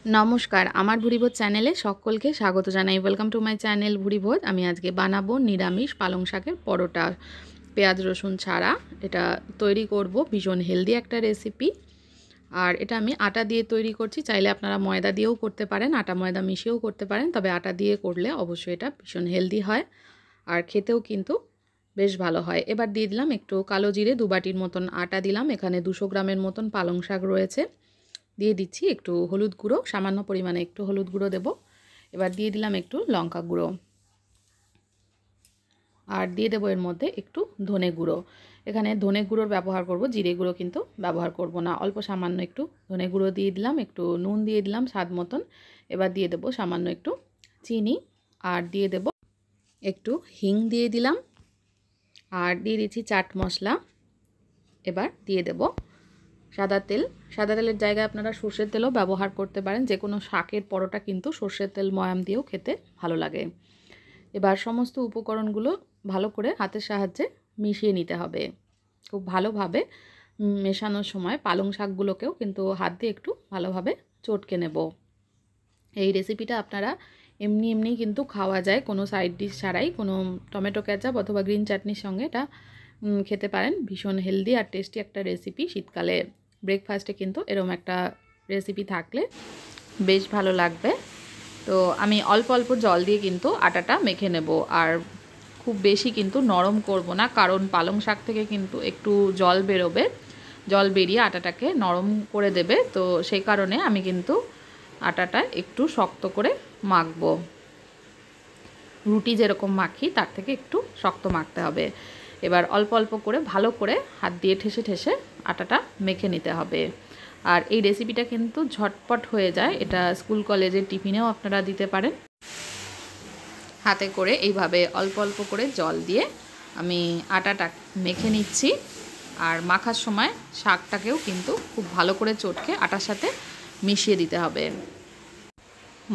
নমস্কার, আমার ভুরিভোজ চ্যানেলে সকলকে স্বাগত জানাই। Welcome to my channel Bhuribhoj. আমি আজকে বানাবো নিরামিষ পালং শাকের পরোটা, পেঁয়াজ রসুন ছাড়া। এটা তৈরি করব, ভীষণ হেলদি একটা রেসিপি। আর এটা আমি আটা দিয়ে তৈরি করছি। চাইলে আপনারা ময়দা দিয়েও করতে পারেন, আটা ময়দা মিশিয়েও করতে পারেন, তবে আটা দিয়ে করলে অবশ্যই এটা ভীষণ হেলদি হয় আর খেতেও কিন্তু বেশ ভালো হয়। এবার দিয়ে দিলাম একটু কালো জিরে, 2 বাটির মতন আটা দিলাম। এখানে 200 গ্রামের মতন পালং শাক রয়েছে। দিয়ে দিচ্ছি একটু হলুদ গুঁড়ো, সামান্য পরিমাণে একটু হলুদ গুঁড়ো দেব। এবার দিয়ে দিলাম একটু লঙ্কা গুঁড়ো, আর দিয়ে দেবো এর মধ্যে একটু ধনে গুঁড়ো। এখানে ধনে গুঁড়োর ব্যবহার করব, জিরে গুঁড়ো কিন্তু ব্যবহার করব না। অল্প সামান্য একটু ধনে গুঁড়ো দিয়ে দিলাম, একটু নুন দিয়ে দিলাম স্বাদ মতন। এবার দিয়ে দেবো সামান্য একটু চিনি, আর দিয়ে দেব একটু হিং দিয়ে দিলাম, আর দিয়ে দিচ্ছি চাট মশলা। এবার দিয়ে দেব সাদা তেল। সাদা তেলের জায়গায় আপনারা সর্ষের তেলও ব্যবহার করতে পারেন। যে কোনো শাকের পরোটা কিন্তু সর্ষের তেল ময়াম দিয়েও খেতে ভালো লাগে। এবার সমস্ত উপকরণগুলো ভালো করে হাতের সাহায্যে মিশিয়ে নিতে হবে। খুব ভালোভাবে মেশানোর সময় পালং শাকগুলোকেও কিন্তু হাত দিয়ে একটু ভালোভাবে চটকে নেব। এই রেসিপিটা আপনারা এমনি কিন্তু খাওয়া যায়, কোনো সাইড ডিশ ছাড়াই। কোনো টমেটো কেচাপ অথবা গ্রিন চাটনির সঙ্গে এটা খেতে পারেন। ভীষণ হেলদি আর টেস্টি একটা রেসিপি। শীতকালে ব্রেকফাস্টে কিন্তু এরকম একটা রেসিপি থাকলে বেশ ভালো লাগবে। তো আমি অল্প অল্প জল দিয়ে কিন্তু আটাটা মেখে নেব, আর খুব বেশি কিন্তু নরম করব না, কারণ পালং শাক থেকে কিন্তু একটু জল বেরোবে। জল বেরিয়ে আটাটাকে নরম করে দেবে। তো সেই কারণে আমি কিন্তু আটাটা একটু শক্ত করে মাখবো। রুটি যেরকম মাখি তার থেকে একটু শক্ত মাখতে হবে। এবার অল্প অল্প করে ভালো করে হাত দিয়ে ঠেসে ঠেসে আটাটা মেখে নিতে হবে। আর এই রেসিপিটা কিন্তু ঝটপট হয়ে যায়। এটা স্কুল কলেজের টিফিনেও আপনারা দিতে পারেন। হাতে করে এইভাবে অল্প অল্প করে জল দিয়ে আমি আটাটা মেখে নিচ্ছি। আর মাখার সময় শাকটাকেও কিন্তু খুব ভালো করে চটকে আটার সাথে মিশিয়ে দিতে হবে।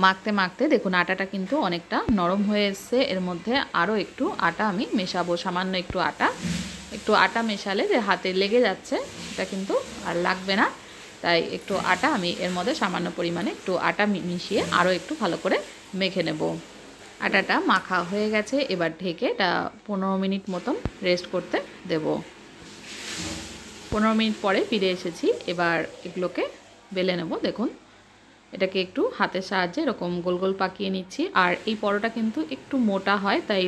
মাখতে মাখতে দেখুন আটাটা কিন্তু অনেকটা নরম হয়ে এসছে। এর মধ্যে আরও একটু আটা আমি মেশাবো, সামান্য একটু আটা মেশালে যে হাতে লেগে যাচ্ছে এটা কিন্তু আর লাগবে না। তাই একটু আটা আমি এর মধ্যে সামান্য পরিমাণে একটু আটা মিশিয়ে আরও একটু ভালো করে মেখে নেব। আটাটা মাখা হয়ে গেছে। এবার ঢেকে এটা 15 মিনিট মতন রেস্ট করতে দেব। 15 মিনিট পরে ফিরে এসেছি। এবার এগুলোকে বেলে নেব। দেখুন এটাকে একটু হাতের সাহায্যে এরকম গোল গোল পাকিয়ে নিচ্ছি। আর এই পরোটা কিন্তু একটু মোটা হয়, তাই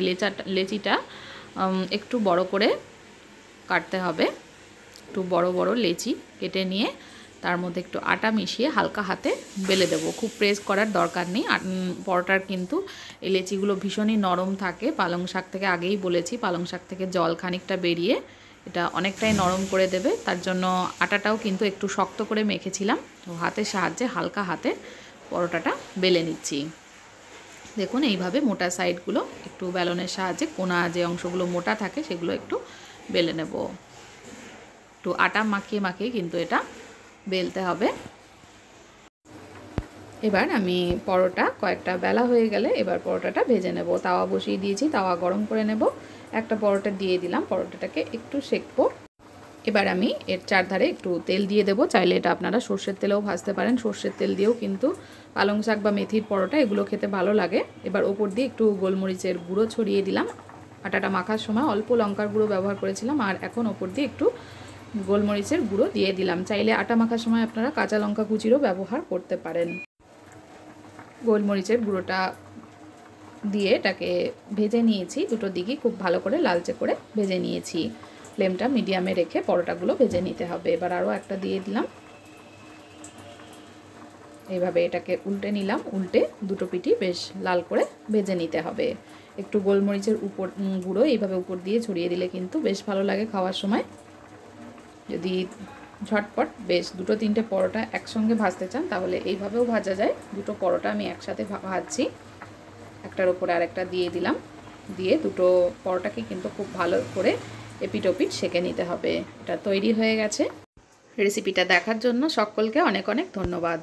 লেচিটা একটু বড় করে কাটতে হবে। একটু বড় বড় লেচি কেটে নিয়ে তার মধ্যে একটু আটা মিশিয়ে হালকা হাতে বেলে দেবো। খুব প্রেস করার দরকার নেই। পরোটার কিন্তু এই লেচিগুলো ভীষণই নরম থাকে। পালং শাক থেকে আগেই বলেছি, পালং শাক থেকে জল খানিকটা বেরিয়ে এটা অনেকটাই নরম করে দেবে। তার জন্য আটাটাও কিন্তু একটু শক্ত করে মেখেছিলাম। তো হাতের সাহায্যে হালকা হাতে পরোটাটা বেলে নিচ্ছি। দেখুন এইভাবে মোটা সাইডগুলো একটু বেলনের সাহায্যে কোনা যে অংশগুলো মোটা থাকে সেগুলো একটু বেলে নেব। একটু আটা মাখিয়ে মাখিয়ে কিন্তু এটা বেলতে হবে। এবার আমি পরোটা কয়েকটা বেলা হয়ে গেলে এবার পরোটাটা ভেজে নেব। তাওয়া বসিয়ে দিয়েছি, তাওয়া গরম করে নেব। একটা পরোটা দিয়ে দিলাম, পরোটাটাকে একটু সেঁকবো। এবার আমি এর চারধারে একটু তেল দিয়ে দেবো। চাইলে এটা আপনারা সর্ষের তেলেও ভাজতে পারেন। সর্ষের তেল দিয়েও কিন্তু পালং শাক বা মেথির পরোটা এগুলো খেতে ভালো লাগে। এবার ওপর দিয়ে একটু গোলমরিচের গুঁড়ো ছড়িয়ে দিলাম। আটাটা মাখার সময় অল্প লঙ্কার গুঁড়ো ব্যবহার করেছিলাম, আর এখন ওপর দিয়ে একটু গোলমরিচের গুঁড়ো দিয়ে দিলাম। চাইলে আটা মাখার সময় আপনারা কাঁচা লঙ্কা কুচিরও ব্যবহার করতে পারেন। গোলমরিচের গুঁড়োটা দিয়ে এটাকে ভেজে নিয়েছি। দুটো দিকই খুব ভালো করে লালচে করে ভেজে নিয়েছি। ফ্লেমটা মিডিয়ামে রেখে পরোটাগুলো ভেজে নিতে হবে। এবার আরও একটা দিয়ে দিলাম। এইভাবে এটাকে উল্টে নিলাম। উল্টে দুটো পিঠই বেশ লাল করে ভেজে নিতে হবে। একটু গোলমরিচের গুঁড়ো এইভাবে উপর দিয়ে ছড়িয়ে দিলে কিন্তু বেশ ভালো লাগে খাওয়ার সময়। যদি ঝটপট বেশ দুটো তিনটে পরোটা একসঙ্গে ভাজতে চান তাহলে এইভাবেও ভাজা যায়। দুটো পরোটা আমি একসাথে ভাজছি। একটার ওপরে আরেকটা দিয়ে দিলাম। দিয়ে দুটো পরোটাকে কিন্তু খুব ভালো করে এপিট ওপিট সেঁকে নিতে হবে। এটা তৈরি হয়ে গেছে। রেসিপিটা দেখার জন্য সকলকে অনেক অনেক ধন্যবাদ।